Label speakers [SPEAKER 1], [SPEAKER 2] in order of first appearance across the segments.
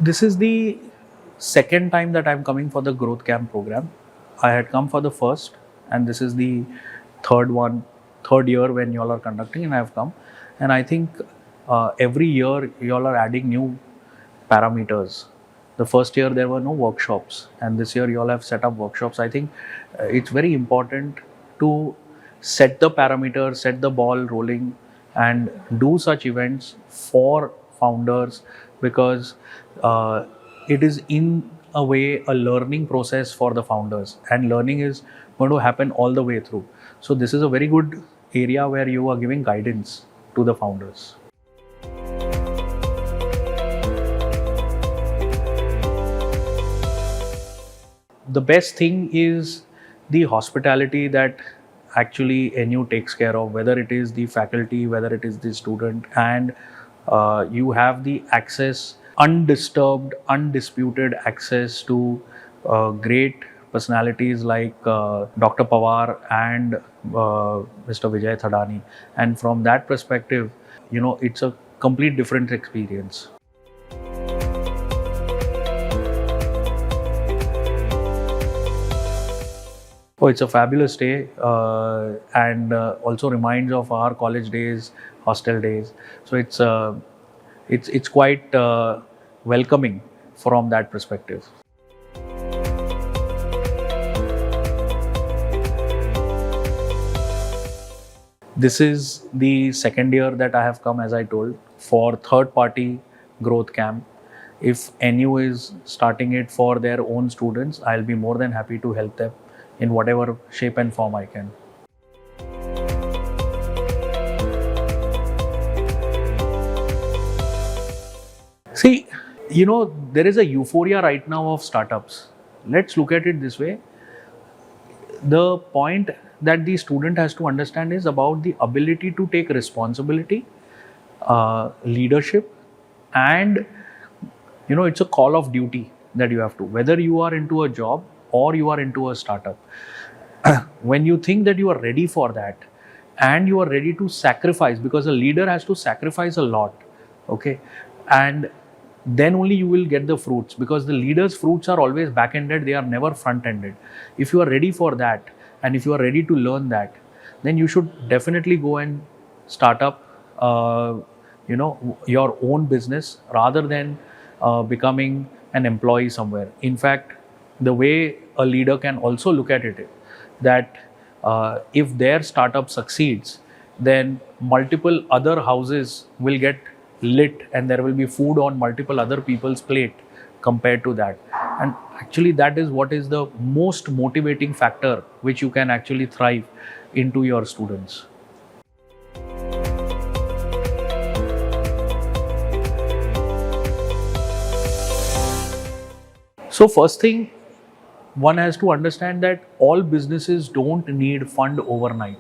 [SPEAKER 1] This is the second time that I'm coming for the Growth Camp program. I had come for the first, and this is the third year when y'all are conducting, and I've come. And I think every year y'all are adding new parameters. The first year there were no workshops, and this year y'all have set up workshops. I think it's very important to set the parameters, set the ball rolling, and do such events for founders, because it is in a way a learning process for the founders, and learning is going to happen all the way through. So this is a very good area where you are giving guidance to the founders. The best thing is the hospitality that actually NU takes care of, whether it is the faculty, whether it is the student, and you have the access, undisturbed, undisputed access to great personalities like Dr. Pawar and Mr. Vijay Thadani. And from that perspective, it's a complete different experience. Oh, it's a fabulous day, and also reminds of our college days, hostel days. So it's quite welcoming from that perspective. This is the second year that I have come, as I told, for third-party growth camp. If NU is starting it for their own students, I'll be more than happy to help them in whatever shape and form I can. See, there is a euphoria right now of startups. Let's look at it this way. The point that the student has to understand is about the ability to take responsibility, leadership, and it's a call of duty that you have to, whether you are into a job or you are into a startup. When you think that you are ready for that and you are ready to sacrifice, because a leader has to sacrifice a lot, okay, and then only you will get the fruits, because the leader's fruits are always back-ended, they are never front-ended. If you are ready for that and if you are ready to learn that, then you should definitely go and start up your own business rather than becoming an employee somewhere. In fact, the way a leader can also look at it, that if their startup succeeds, then multiple other houses will get lit and there will be food on multiple other people's plate compared to that. And actually that is what is the most motivating factor which you can actually thrive into your students. So first thing, one has to understand that all businesses don't need fund overnight.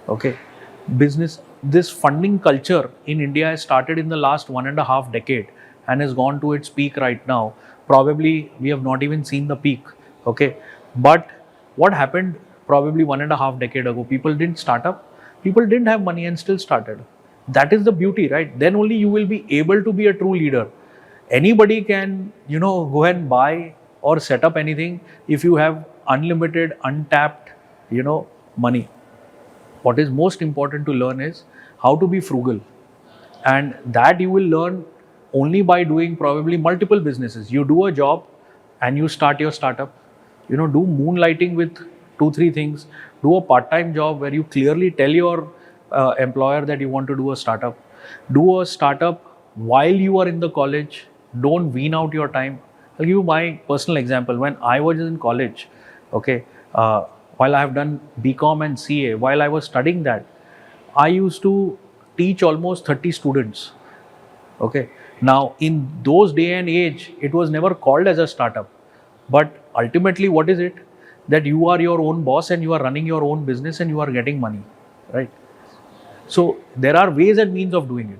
[SPEAKER 1] Okay, this funding culture in India has started in the last 1.5 decade and has gone to its peak right now. Probably we have not even seen the peak. Okay, but what happened probably 1.5 decade ago? People didn't start up. People didn't have money and still started. That is the beauty, right? Then only you will be able to be a true leader. Anybody can, go and buy or set up anything if you have unlimited, untapped, money. What is most important to learn is how to be frugal. And that you will learn only by doing probably multiple businesses. You do a job and you start your startup. Do moonlighting with 2-3 things. Do a part-time job where you clearly tell your employer that you want to do a startup. Do a startup while you are in the college. Don't wean out your time. I'll give you my personal example. When I was in college, okay, while I have done BCom and CA, while I was studying that, I used to teach almost 30 students. Okay, now in those day and age, it was never called as a startup. But ultimately, what is it? That you are your own boss and you are running your own business and you are getting money, right? So there are ways and means of doing it.